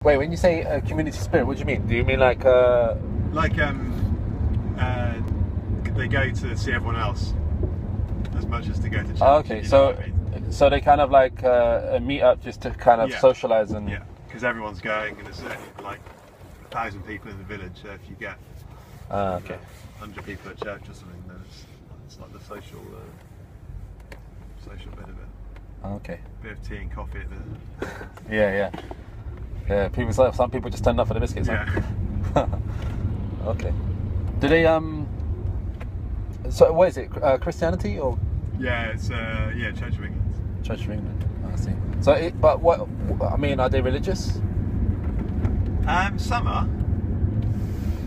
Wait, when you say community spirit, what do you mean? Do you mean like they go to see everyone else as much as to go to church. Oh, okay, so what I mean? so they kind of like meet up just to kind of socialize and because everyone's going, and there's like 1,000 people in the village. So if you get 100 people at church or something, then it's like the social bit of it. Okay. Bit of tea and coffee at the. Yeah. Some people just turn up for the biscuits. Yeah. Huh? Okay. Do they So what is it? Christianity or? Yeah, it's Church of England. Church of England. I see. So, but what? I mean, are they religious? Some are.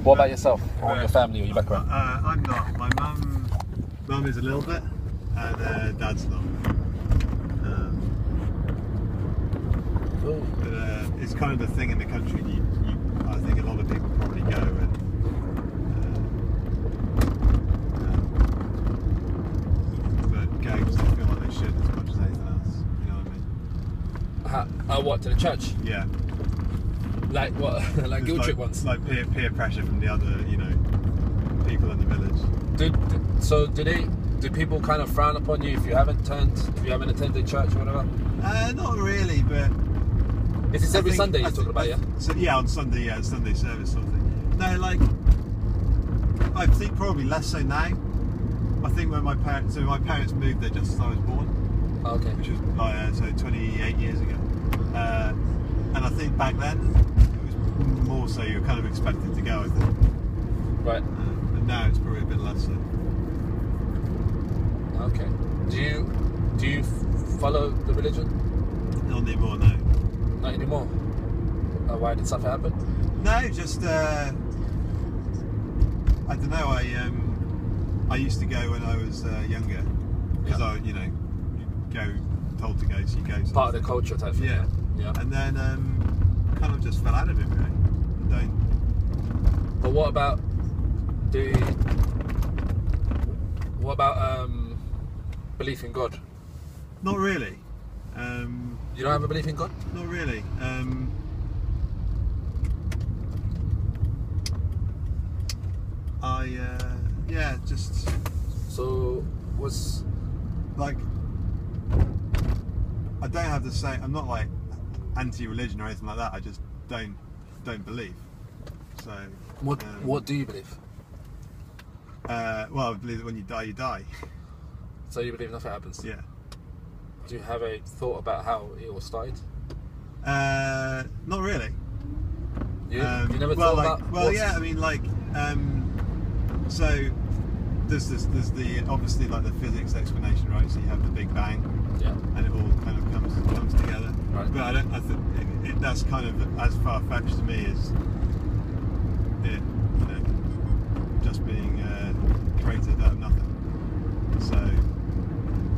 What about yourself or your family or your background? I'm not. My mum is a little bit, and dad's not. But it's kind of the thing in the country. I think a lot of people probably go and. Go because they feel like they should as much as anything else. You know what I mean? What, to the church? Yeah. Like what? Like guilt trip ones? Like peer pressure from the other, people in the village. Do people kind of frown upon you if you haven't attended church or whatever? Not really, but. Is this every Sunday you're talking about, yeah? So, yeah, on Sunday, Sunday service sort of thing. No, like, I think probably less so now. I think when my parents moved there just as I was born. Oh, okay. Which was like, 28 years ago. And I think back then, it was more so you were kind of expected to go, I think. Right. But now it's probably a bit less so. Okay. Do you follow the religion? Not anymore, no. Not anymore? Why did something happen? No, just, I don't know, I used to go when I was younger, because you go told to go, so you go. Part of the culture type thing. Yeah. And then kind of just fell out of it really. But what about belief in God? Not really. You don't have a belief in God? Not really. Just. So was like, I don't have the same. I'm not like anti-religion or anything like that. I just don't believe. So. What do you believe? Well, I believe that when you die, you die. So you believe nothing happens? Yeah. Do you have a thought about how it all started? Not really. You never thought about? Well, yeah. I mean, like, so there's the obviously like the physics explanation, right? So you have the Big Bang, and it all kind of comes together. Right. But I think that's kind of as far fetched to me as it, just being created out of nothing. So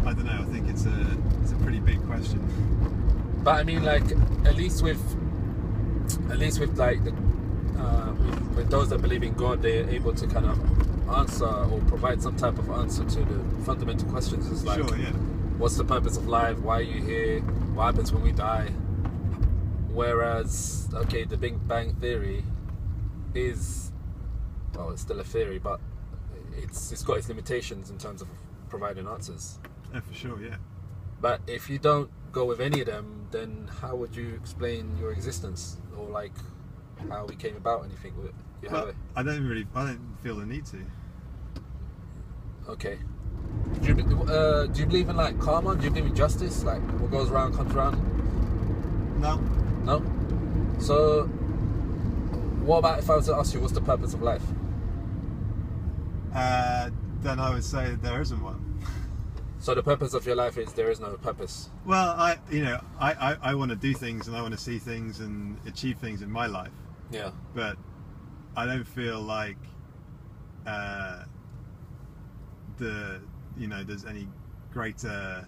I don't know. I think it's a pretty big question. But I mean, like, at least with like with those that believe in God, they're able to kind of answer or provide some type of answer to the fundamental questions. It's like, sure, yeah. What's the purpose of life? Why are you here? What happens when we die? Whereas, okay, the Big Bang Theory is, well, it's still a theory, but it's got its limitations in terms of providing answers. Yeah, for sure, yeah. But if you don't go with any of them, then how would you explain your existence, or like how we came about anything with it? I don't feel the need to. Okay. Do you believe in like karma? Do you believe in justice? Like what goes around comes around? No. No? So what about if I was to ask you what's the purpose of life? Then I would say there isn't one. So the purpose of your life is there is no purpose? Well, I want to do things and I want to see things and achieve things in my life. Yeah. But I don't feel like there's any greater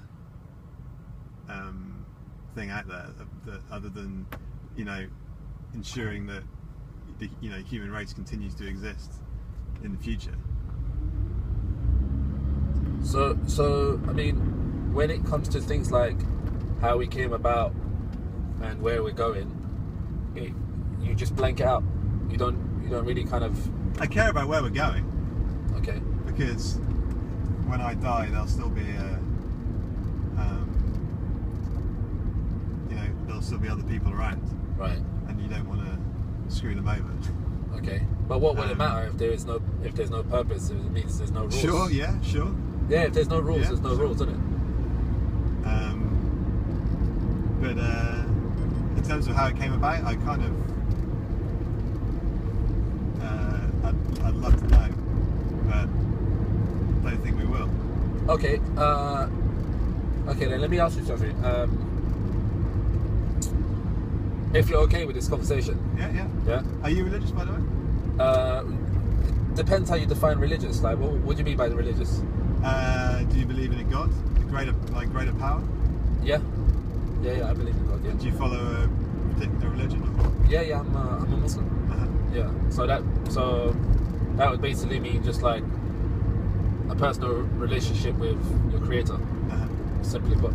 thing out there that other than ensuring that the human race continues to exist in the future. So I mean, when it comes to things like how we came about and where we're going, you just blank it out. You don't really kind of. I care about where we're going. Okay. Because when I die, there'll still be there'll still be other people around. Right. And you don't want to screw them over. Okay. But what would it matter if there's no purpose? It means there's no rules. Sure. Yeah. Sure. Yeah. If there's no rules, Yeah, there's no rules, isn't it? But in terms of how it came about, I kind of I'd love to know, but don't think we will. Okay. Okay. Then let me ask you something. If you're okay with this conversation. Yeah. Yeah. Are you religious, by the way? Depends how you define religious. Like, what do you mean by the religious? Do you believe in a God, greater power? Yeah, I believe in God. Yeah. Do you follow a particular religion? Yeah, I'm a Muslim. Uh-huh. Yeah. So that would basically mean just like a personal relationship with your Creator. Uh-huh. Simply put.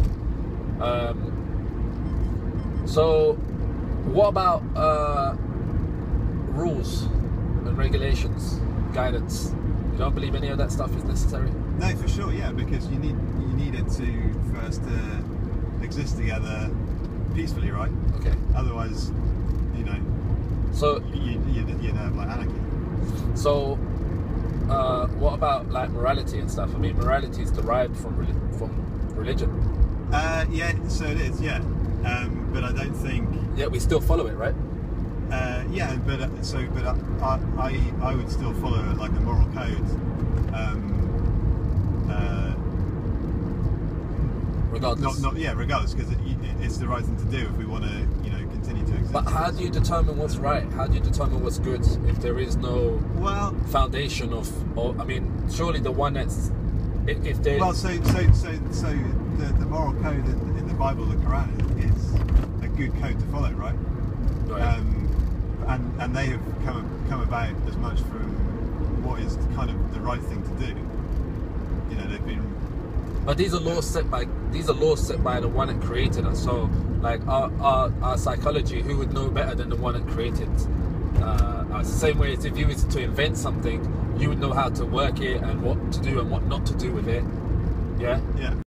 So, what about rules and regulations, guidance? You don't believe any of that stuff is necessary? No, for sure, yeah, because you need it to first exist together peacefully, right? Okay. Otherwise, So you'd have like anarchy. So, what about like morality and stuff? I mean, morality is derived from religion. Yeah, so it is, yeah. But I don't think. Yeah, we still follow it, right? Yeah, but I would still follow like a moral code. Regardless. Regardless, because it's the right thing to do if we want to, continue to exist. But how do you determine what's right? How do you determine what's good if there is no foundation I mean, surely the one that's if there. Well, so the moral code in the Bible, the Quran, is a good code to follow, right? Right. And they have come about as much from what is kind of the right thing to do. They've been. But these are laws set by the one that created us. So, like our psychology, who would know better than the one that created us? The same way as if you was to invent something, you would know how to work it and what to do and what not to do with it. Yeah. Yeah.